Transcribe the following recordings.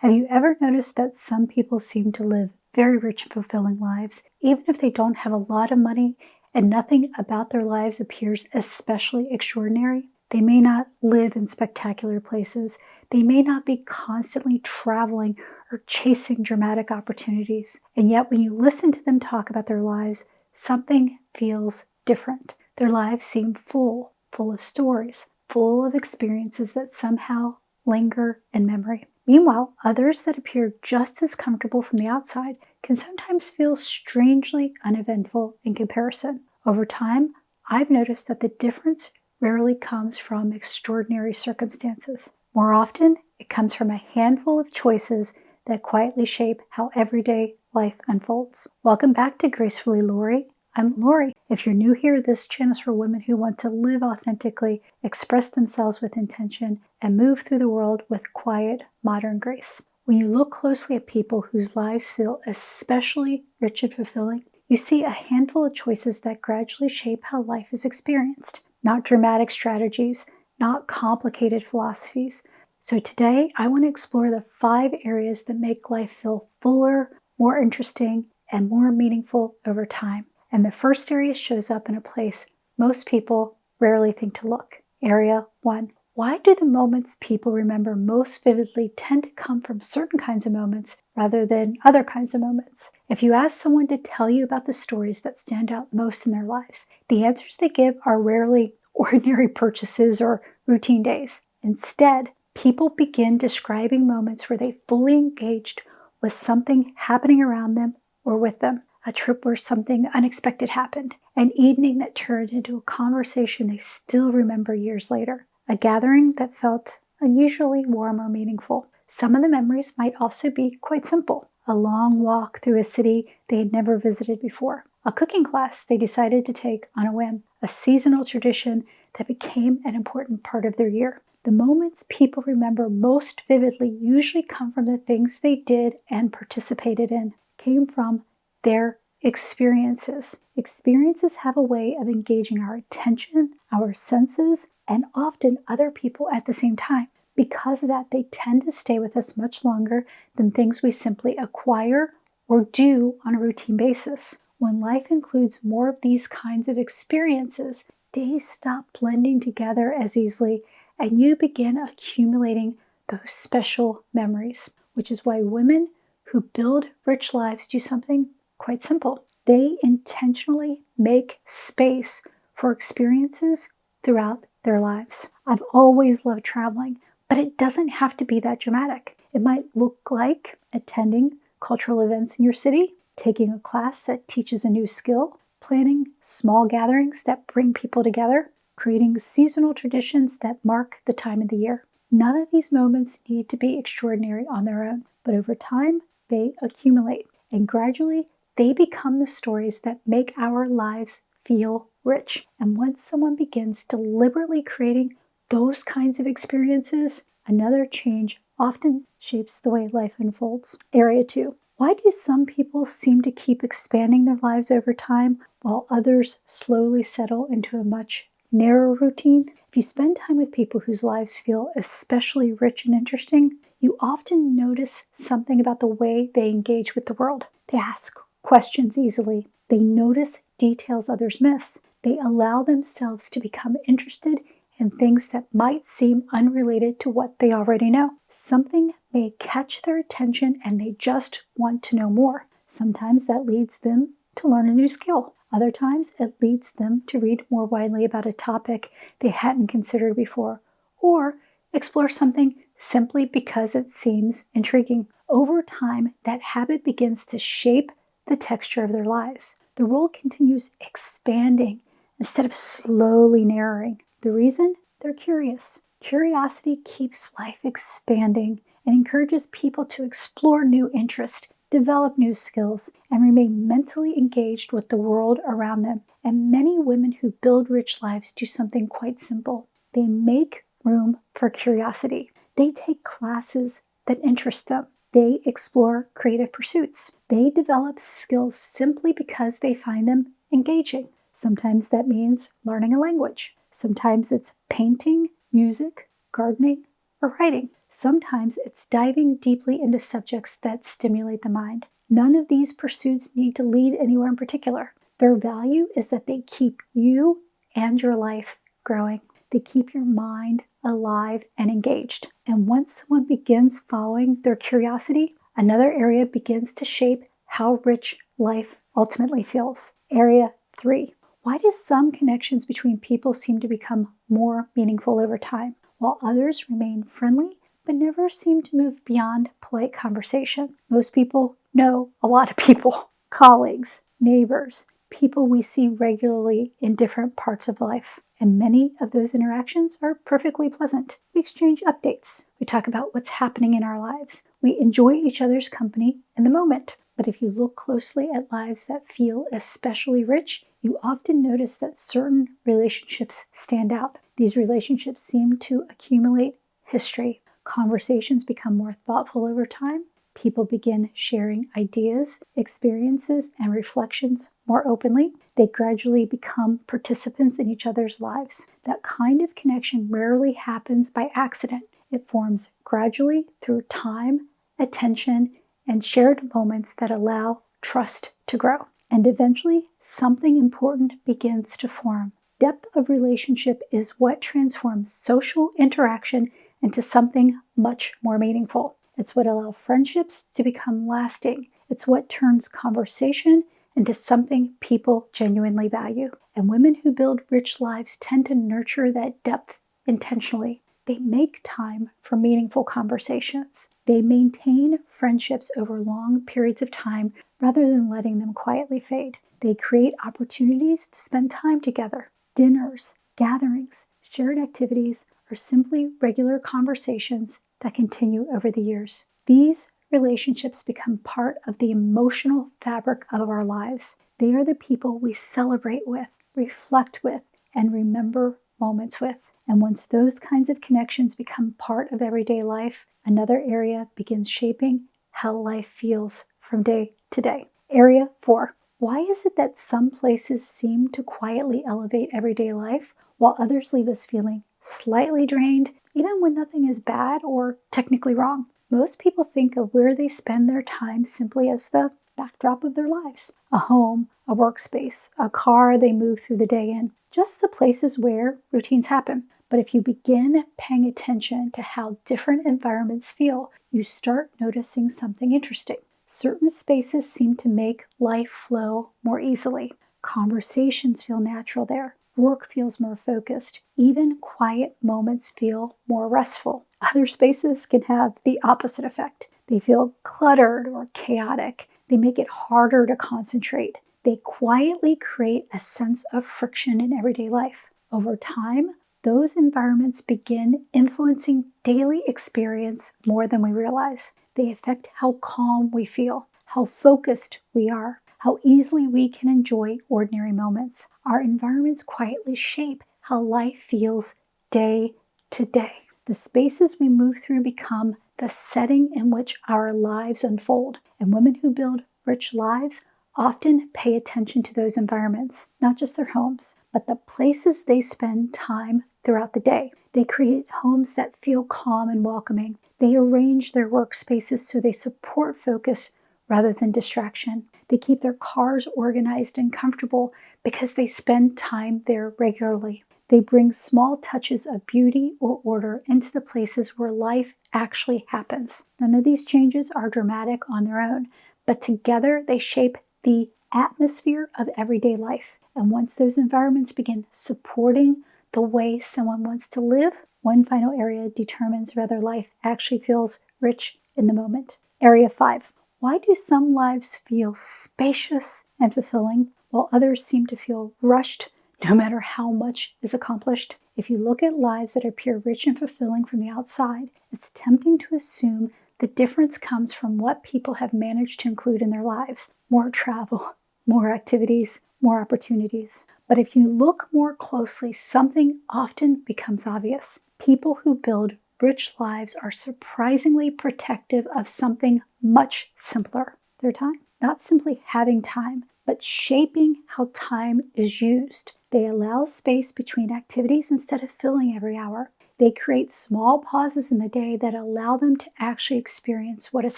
Have you ever noticed that some people seem to live very rich and fulfilling lives, even if they don't have a lot of money and nothing about their lives appears especially extraordinary? They may not live in spectacular places. They may not be constantly traveling or chasing dramatic opportunities. And yet when you listen to them talk about their lives, something feels different. Their lives seem full of stories, full of experiences that somehow linger in memory. Meanwhile, others that appear just as comfortable from the outside can sometimes feel strangely uneventful in comparison. Over time, I've noticed that the difference rarely comes from extraordinary circumstances. More often, it comes from a handful of choices that quietly shape how everyday life unfolds. Welcome back to Gracefully, Lori. I'm Lori. If you're new here, this channel is for women who want to live authentically, express themselves with intention, and move through the world with quiet, modern grace. When you look closely at people whose lives feel especially rich and fulfilling, you see a handful of choices that gradually shape how life is experienced. Not dramatic strategies, not complicated philosophies. So today, I want to explore the 5 areas that make life feel fuller, more interesting, and more meaningful over time. And the first area shows up in a place most people rarely think to look. Area 1. Why do the moments people remember most vividly tend to come from certain kinds of moments rather than other kinds of moments? If you ask someone to tell you about the stories that stand out most in their lives, the answers they give are rarely ordinary purchases or routine days. Instead, people begin describing moments where they fully engaged with something happening around them or with them. A trip where something unexpected happened, an evening that turned into a conversation they still remember years later, a gathering that felt unusually warm or meaningful. Some of the memories might also be quite simple. A long walk through a city they had never visited before, a cooking class they decided to take on a whim, a seasonal tradition that became an important part of their year. The moments people remember most vividly usually come from the things they did and participated in, came from their experiences. Experiences have a way of engaging our attention, our senses, and often other people at the same time. Because of that, they tend to stay with us much longer than things we simply acquire or do on a routine basis. When life includes more of these kinds of experiences, days stop blending together as easily, and you begin accumulating those special memories, which is why women who build rich lives do something quite simple. They intentionally make space for experiences throughout their lives. I've always loved traveling, but it doesn't have to be that dramatic. It might look like attending cultural events in your city, taking a class that teaches a new skill, planning small gatherings that bring people together, creating seasonal traditions that mark the time of the year. None of these moments need to be extraordinary on their own, but over time, they accumulate, and gradually, they become the stories that make our lives feel rich. And once someone begins deliberately creating those kinds of experiences, another change often shapes the way life unfolds. Area 2. Why do some people seem to keep expanding their lives over time while others slowly settle into a much narrower routine? If you spend time with people whose lives feel especially rich and interesting, you often notice something about the way they engage with the world. They ask questions easily. They notice details others miss. They allow themselves to become interested in things that might seem unrelated to what they already know. Something may catch their attention and they just want to know more. Sometimes that leads them to learn a new skill. Other times it leads them to read more widely about a topic they hadn't considered before, or explore something simply because it seems intriguing. Over time, that habit begins to shape the texture of their lives. The world continues expanding instead of slowly narrowing. The reason? They're curious. Curiosity keeps life expanding and encourages people to explore new interests, develop new skills, and remain mentally engaged with the world around them. And many women who build rich lives do something quite simple. They make room for curiosity. They take classes that interest them. They explore creative pursuits. They develop skills simply because they find them engaging. Sometimes that means learning a language. Sometimes it's painting, music, gardening, or writing. Sometimes it's diving deeply into subjects that stimulate the mind. None of these pursuits need to lead anywhere in particular. Their value is that they keep you and your life growing. They keep your mind alive and engaged. And once someone begins following their curiosity, another area begins to shape how rich life ultimately feels. Area 3. Why do some connections between people seem to become more meaningful over time, while others remain friendly but never seem to move beyond polite conversation? Most people know a lot of people, colleagues, neighbors, people we see regularly in different parts of life. And many of those interactions are perfectly pleasant. We exchange updates. We talk about what's happening in our lives. We enjoy each other's company in the moment. But if you look closely at lives that feel especially rich, you often notice that certain relationships stand out. These relationships seem to accumulate history. Conversations become more thoughtful over time. People begin sharing ideas, experiences, and reflections more openly. They gradually become participants in each other's lives. That kind of connection rarely happens by accident. It forms gradually through time, attention, and shared moments that allow trust to grow. And eventually, something important begins to form. Depth of relationship is what transforms social interaction into something much more meaningful. It's what allows friendships to become lasting. It's what turns conversation into something people genuinely value. And women who build rich lives tend to nurture that depth intentionally. They make time for meaningful conversations. They maintain friendships over long periods of time rather than letting them quietly fade. They create opportunities to spend time together. Dinners, gatherings, shared activities, or simply regular conversations that continue over the years. These relationships become part of the emotional fabric of our lives. They are the people we celebrate with, reflect with, and remember moments with. And once those kinds of connections become part of everyday life, another area begins shaping how life feels from day to day. Area 4. Why is it that some places seem to quietly elevate everyday life, while others leave us feeling slightly drained, even when nothing is bad or technically wrong? Most people think of where they spend their time simply as the backdrop of their lives. A home, a workspace, a car they move through the day in. Just the places where routines happen. But if you begin paying attention to how different environments feel, you start noticing something interesting. Certain spaces seem to make life flow more easily. Conversations feel natural there. Work feels more focused. Even quiet moments feel more restful. Other spaces can have the opposite effect. They feel cluttered or chaotic. They make it harder to concentrate. They quietly create a sense of friction in everyday life. Over time, those environments begin influencing daily experience more than we realize. They affect how calm we feel, how focused we are, how easily we can enjoy ordinary moments. Our environments quietly shape how life feels day to day. The spaces we move through become the setting in which our lives unfold. And women who build rich lives often pay attention to those environments, not just their homes, but the places they spend time throughout the day. They create homes that feel calm and welcoming. They arrange their workspaces so they support focus rather than distraction. They keep their cars organized and comfortable because they spend time there regularly. They bring small touches of beauty or order into the places where life actually happens. None of these changes are dramatic on their own, but together they shape the atmosphere of everyday life. And once those environments begin supporting the way someone wants to live, one final area determines whether life actually feels rich in the moment. Area 5. Why do some lives feel spacious and fulfilling, while others seem to feel rushed no matter how much is accomplished? If you look at lives that appear rich and fulfilling from the outside, it's tempting to assume the difference comes from what people have managed to include in their lives. More travel, more activities, more opportunities. But if you look more closely, something often becomes obvious. People who build rich lives are surprisingly protective of something much simpler: their time. Not simply having time, but shaping how time is used. They allow space between activities instead of filling every hour. They create small pauses in the day that allow them to actually experience what is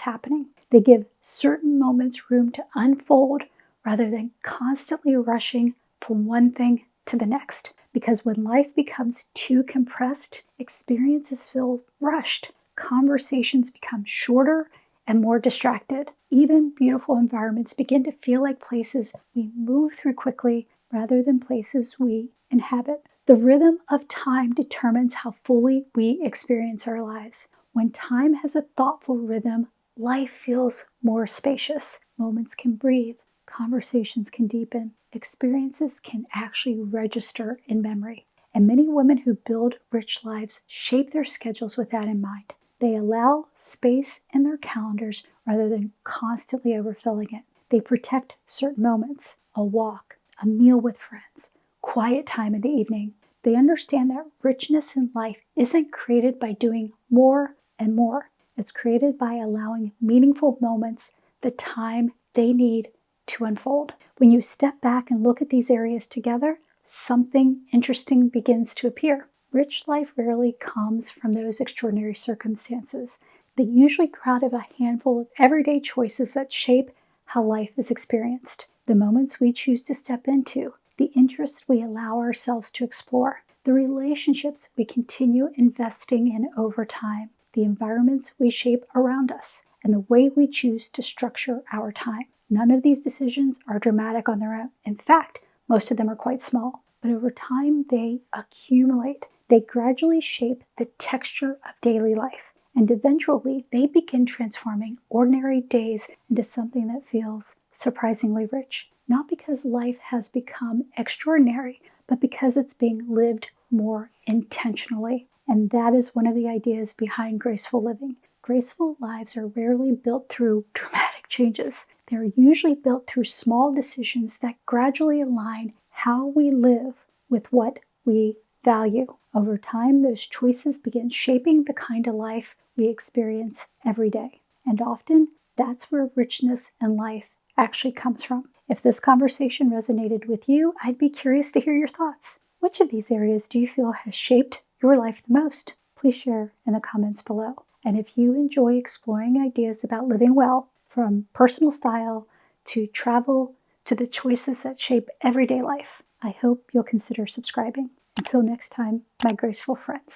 happening. They give certain moments room to unfold rather than constantly rushing from one thing to the next. Because when life becomes too compressed, experiences feel rushed, conversations become shorter and more distracted. Even beautiful environments begin to feel like places we move through quickly rather than places we inhabit. The rhythm of time determines how fully we experience our lives. When time has a thoughtful rhythm, life feels more spacious. Moments can breathe, conversations can deepen, experiences can actually register in memory. And many women who build rich lives shape their schedules with that in mind. They allow space in their calendars rather than constantly overfilling it. They protect certain moments, a walk, a meal with friends, quiet time in the evening. They understand that richness in life isn't created by doing more and more. It's created by allowing meaningful moments the time they need to unfold. When you step back and look at these areas together, something interesting begins to appear. Rich life rarely comes from those extraordinary circumstances. They usually grow out of a handful of everyday choices that shape how life is experienced. The moments we choose to step into, the interests we allow ourselves to explore, the relationships we continue investing in over time, the environments we shape around us, and the way we choose to structure our time. None of these decisions are dramatic on their own. In fact, most of them are quite small. But over time, they accumulate. They gradually shape the texture of daily life. And eventually, they begin transforming ordinary days into something that feels surprisingly rich. Not because life has become extraordinary, but because it's being lived more intentionally. And that is one of the ideas behind graceful living. Graceful lives are rarely built through dramatic changes. They're usually built through small decisions that gradually align how we live with what we value. Over time, those choices begin shaping the kind of life we experience every day. And often, that's where richness in life actually comes from. If this conversation resonated with you, I'd be curious to hear your thoughts. Which of these areas do you feel has shaped your life the most? Please share in the comments below. And if you enjoy exploring ideas about living well, from personal style to travel to the choices that shape everyday life, I hope you'll consider subscribing. Until next time, my graceful friends.